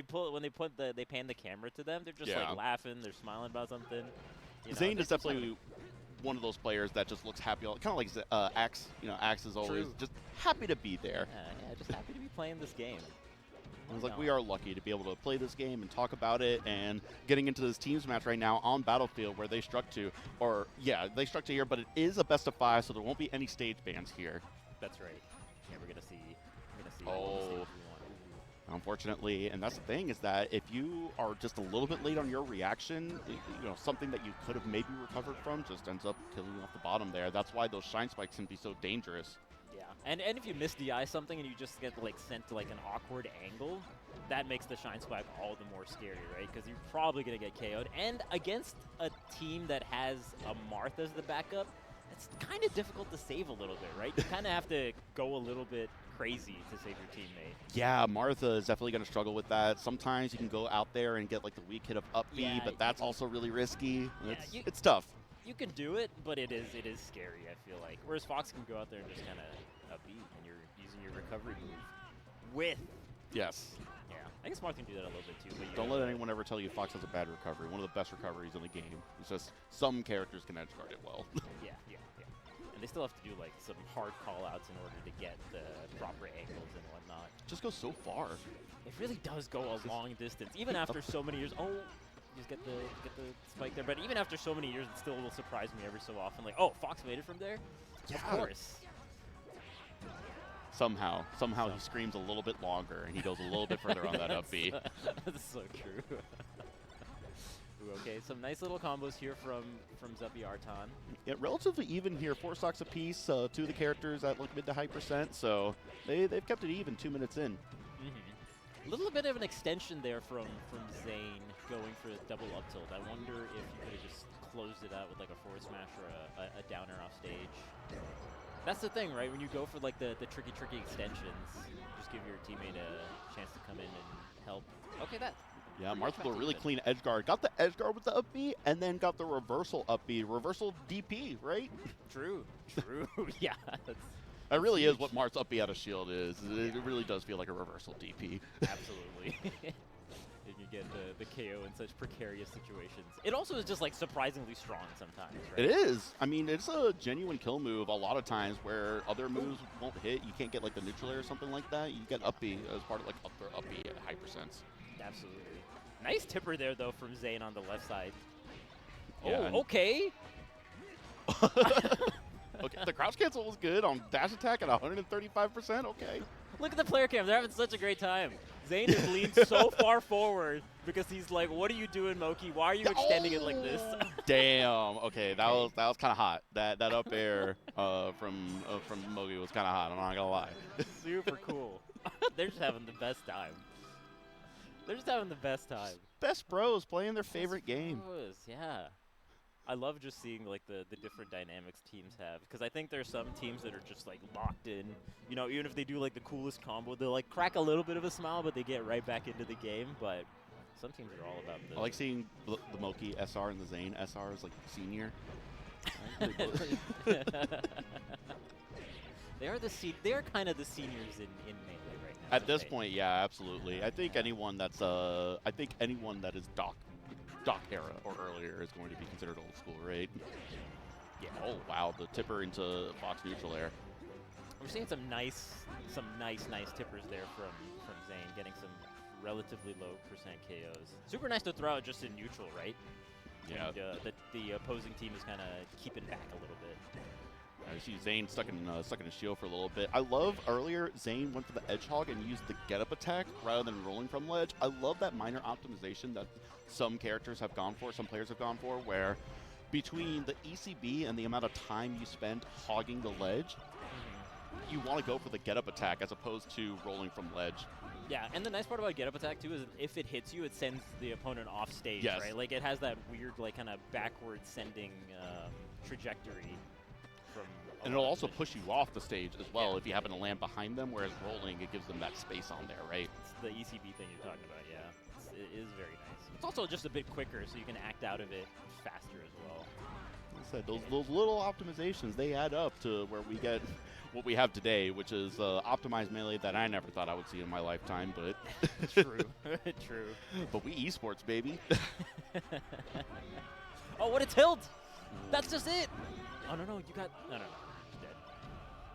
they pan the camera to them, they're just like laughing, they're smiling about something. Zain is definitely one of those players that just looks happy, kind of like Axe. Axe is always just happy to be there. Yeah, just happy to be playing this game. It's like we are lucky to be able to play this game and talk about it, and getting into this teams match right now on Battlefield where they struck to, they struck to here, but it is a best of 5, so there won't be any stage bans here. That's right. Yeah, we're gonna see. Oh. Unfortunately, and that's the thing, is that if you are just a little bit late on your reaction, something that you could have maybe recovered from just ends up killing you off the bottom there. That's why those shine spikes can be so dangerous. Yeah, and if you miss DI something and you just get sent to an awkward angle, that makes the shine spike all the more scary, right? Because you're probably gonna get KO'd, and against a team that has a Marth as the backup, it's kind of difficult to save a little bit, right? You kind of have to go a little bit crazy to save your teammate. Yeah, Martha is definitely going to struggle with that. Sometimes you can go out there and get the weak hit of up B, but that's also really risky. Yeah, it's tough. You can do it, but it is scary, I feel like. Whereas Fox can go out there and just kind of up B, and you're using your recovery move with. Yes. Yeah, I guess Martha can do that a little bit too. But don't let anyone ever tell you Fox has a bad recovery. One of the best recoveries in the game. It's just some characters can edge guard it well. Yeah. And they still have to do some hard call-outs in order to get the proper angles and whatnot. Just goes so far. It really does go a long distance, even after so many years. Oh, just get the spike there. But even after so many years, it still will surprise me every so often. Oh, Fox made it from there? Yeah. Of course. Somehow he screams a little bit longer, and he goes a little bit further on that up B. That's so true. Ooh, okay, some nice little combos here from Zuppy Artan. Yeah, relatively even here. 4 stocks apiece. 2 of the characters at mid to high %, so they've kept it even 2 minutes in. A little bit of an extension there from Zain going for a double up tilt. I wonder if you could have just closed it out with a forward smash or a downer off stage. That's the thing, right? When you go for the tricky extensions, just give your teammate a chance to come in and help. Okay, yeah, Martha with a really clean edge guard. Got the edge guard with the up B, and then got the reversal up B. Reversal DP, right? True. Yeah. That really is what Marth's up B out of shield is. It really does feel like a reversal DP. Absolutely. You can get the KO in such precarious situations. It also is just surprisingly strong sometimes, right? It is. I mean, it's a genuine kill move a lot of times where other moves won't hit. You can't get the neutral air or something like that. You get up B as part of up B at high %. Absolutely. Nice tipper there, though, from Zain on the left side. Yeah, oh, okay. Okay, the crouch cancel was good on dash attack at 135%. Okay. Look at the player cam. They're having such a great time. Zain is leaned so far forward because he's like, what are you doing, Moky? Why are you extending it like this? Damn. Okay, that was kind of hot. That up air from Moky was kind of hot. I'm not gonna lie. Super cool. They're just having the best time. Best bros playing their favorite game. Yeah. I love just seeing the different dynamics teams have, because I think there's some teams that are just locked in. Even if they do the coolest combo, they'll crack a little bit of a smile, but they get right back into the game. But some teams are all about this. I like seeing the Moky SR and the Zain SR as senior. They are kind of the seniors in Melee right now. At this point, yeah, absolutely. I think anyone that is Doc era or earlier is going to be considered old school, right? Yeah. Oh wow, the tipper into Fox neutral air. We're seeing some nice tippers there from Zain, getting some relatively low % KOs. Super nice to throw out just in neutral, right? Yeah. And, the opposing team is kind of keeping back a little bit. I see Zain stuck in his shield for a little bit. I love earlier Zain went for the edge hog and used the get up attack rather than rolling from ledge. I love that minor optimization that some characters have gone for, some players have gone for, where between the ECB and the amount of time you spend hogging the ledge, you want to go for the get up attack as opposed to rolling from ledge. Yeah, and the nice part about get up attack too is if it hits you, it sends the opponent off stage, yes. Right? It has that weird kind of backward sending trajectory. And it'll also push you off the stage as well if you happen to land behind them, whereas rolling, it gives them that space on there, right? It's the ECB thing you're talking about, yeah. It is very nice. It's also just a bit quicker, so you can act out of it faster as well. I said, those little optimizations, they add up to where we get what we have today, which is optimized melee that I never thought I would see in my lifetime, but True. True. but we esports, baby. Oh, what a tilt! That's just it! Oh, no, you got... No. He's dead.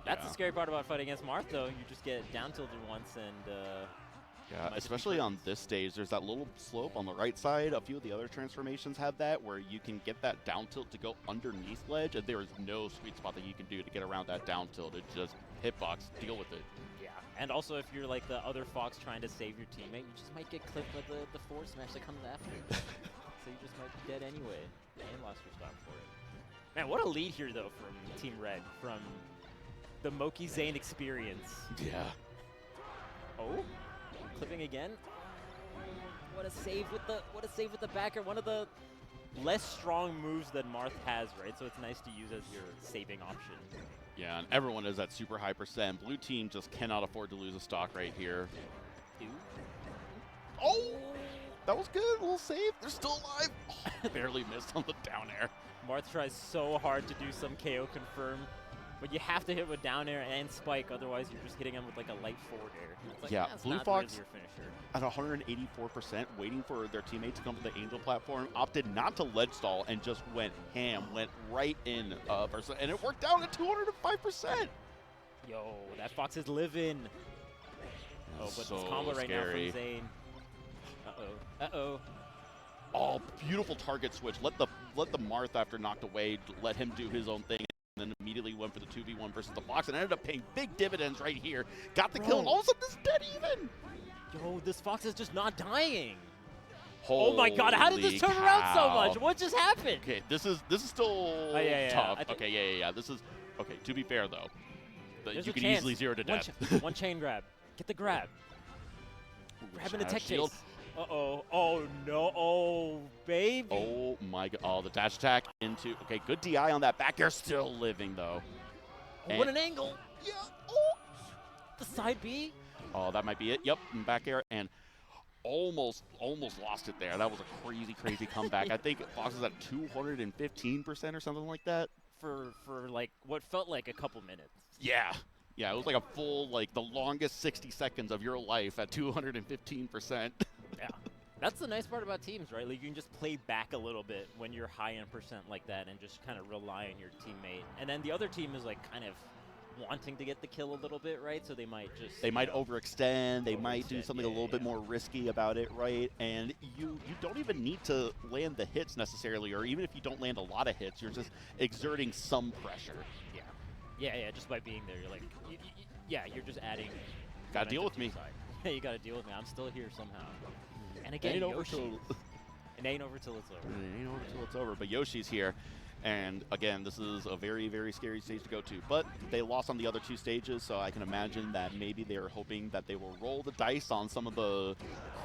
That's the scary part about fighting against Marth, though. You just get down tilted once and... yeah, especially on this stage, there's that little slope on the right side. A few of the other transformations have that, where you can get that down tilt to go underneath ledge, and there is no sweet spot that you can do to get around that down tilt. It's just hitbox, deal with it. Yeah, and also if you're like the other Fox trying to save your teammate, you just might get clipped by the forward smash that comes after you. So you just might be dead anyway, and lost your stock for it. Man, what a lead here, though, from Team Red, from the Moky Zain experience. Yeah. Oh, clipping again. What a save with the backer. One of the less strong moves that Marth has, right? So it's nice to use as your saving option. Yeah, and everyone is at super high percent. Blue team just cannot afford to lose a stock right here. Ew. Oh, that was good. A little save. They're still alive. Oh, barely missed on the down air. Marth tries so hard to do some KO confirm, but you have to hit with down air and spike, otherwise you're just hitting him with like a light forward air. It's like, yeah, that's Blue not Fox really your finisher. at 184%, waiting for their teammate to come to the Angel platform, opted not to ledge stall and just went ham, went right in, and it worked out at 205%. Yo, that Fox is living. Oh, but so this combo right scary. now from Zain. Uh-oh. Oh, beautiful target switch. Let the Marth, after knocked away, let him do his own thing, and then immediately went for the 2v1 versus the Fox, and ended up paying big dividends right here. Got the kill, and all of a sudden it's dead even. Yo, this Fox is just not dying. Holy oh my God! How did this turn around so much? What just happened? Okay, this is still yeah, tough. Okay, yeah. This is okay. To be fair though, you can easily 0 to death. One chain grab. Get the grab. Grab in the tech shield. chase. Uh-oh. Oh, no. Oh, baby. Oh, my God. Oh, the dash attack into... Okay, good DI on that back air. Still living, though. Oh, what an angle. Yeah. Oh. The side B. Oh, that might be it. Yep, and back air. And almost lost it there. That was a crazy comeback. I think Fox is at 215% or something like that. For like, what felt like a couple minutes. Yeah. Yeah, it was like a full, like, the longest 60 seconds of your life at 215%. Yeah. That's the nice part about teams, right? Like, you can just play back a little bit when you're high in percent like that and just kind of rely on your teammate. And then the other team is, like, kind of wanting to get the kill a little bit, right? So they might just... They might overextend. They might do something a little bit more risky about it, right? And you don't even need to land the hits necessarily, or even if you don't land a lot of hits, you're just exerting some pressure. Yeah, just by being there, you're like... you're just adding... Gotta deal with me. Yeah, you gotta deal with me. I'm still here somehow. And again, ain't over Yoshi. It ain't over till it's over. It ain't over till it's over. But Yoshi's here. And again, this is a very scary stage to go to. But they lost on the other 2 stages, so I can imagine that maybe they're hoping that they will roll the dice on some of the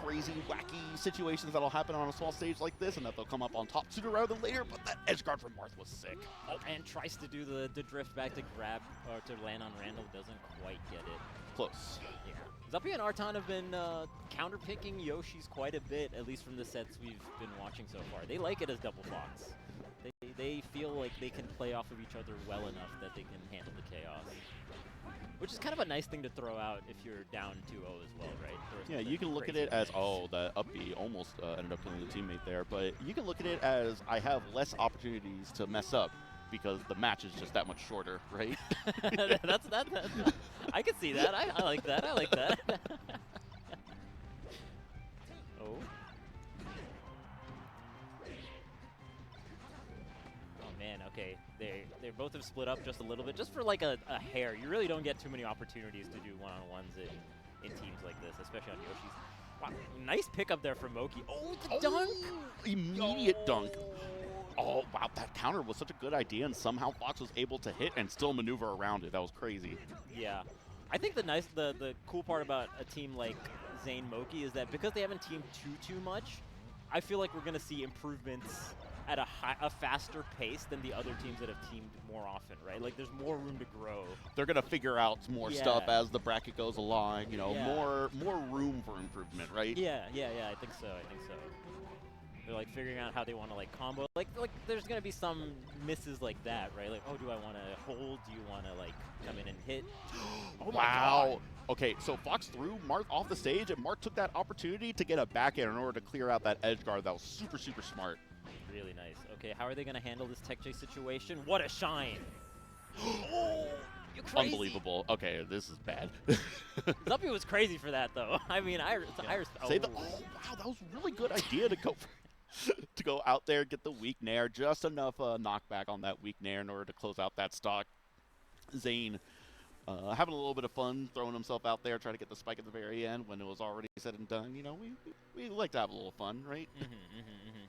crazy, wacky situations that'll happen on a small stage like this, and that they'll come up on top sooner rather than later. But that edge guard from Marth was sick. Oh, and tries to do the drift back to grab or to land on Randall, doesn't quite get it. Close. Yeah. Zuppy and Artan have been counter-picking Yoshi's quite a bit, at least from the sets we've been watching so far. They like it as double Fox. They feel like they can play off of each other well enough that they can handle the chaos. Which is kind of a nice thing to throw out if you're down 2-0 as well, right? Yeah, you can look at it as, oh, that up B almost ended up killing the teammate there, but you can look at it as I have less opportunities to mess up because the match is just that much shorter, right? that's I can see that. I like that. I like that. Oh. Man, okay, they both have split up just a little bit, just for like a hair. You really don't get too many opportunities to do one-on-ones in teams like this, especially on Yoshi's. Wow, nice pickup there from Moky. Oh, the dunk! Immediate dunk. Oh, wow, that counter was such a good idea, and somehow Fox was able to hit and still maneuver around it. That was crazy. Yeah. I think the cool part about a team like Zain Moky is that because they haven't teamed too much, I feel like we're going to see improvements at a faster pace than the other teams that have teamed more often, right? Like, there's more room to grow. They're going to figure out more stuff as the bracket goes along, you know, more room for improvement, right? Yeah, I think so. They're like figuring out how they want to like combo. Like there's gonna be some misses like that, right? Like, oh, do I want to hold? Do you want to like come in and hit? Oh my Wow. God. Okay, so Fox threw Mark off the stage, and Mark took that opportunity to get a back air in order to clear out that edge guard. That was super, super smart. Really nice. Okay, how are they gonna handle this tech chase situation? What a shine! Oh, you're crazy. Unbelievable. Okay, this is bad. Zuppy was crazy for that though. I mean, I Say the, oh wow, that was a really good idea to go to go out there, get the weak nair, just enough knockback on that weak nair in order to close out that stock. Zain having a little bit of fun, throwing himself out there, trying to get the spike at the very end when it was already said and done. You know, we like to have a little fun, right?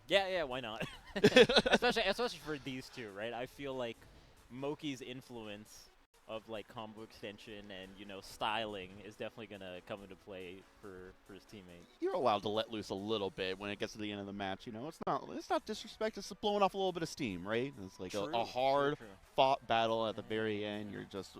Yeah, why not? especially for these two, right? I feel like Moky's influence of like combo extension and styling is definitely gonna come into play for his teammate. You're allowed to let loose a little bit when it gets to the end of the match. You know, it's not disrespect. It's blowing off a little bit of steam, right? It's like a hard fought battle at the very end. You're just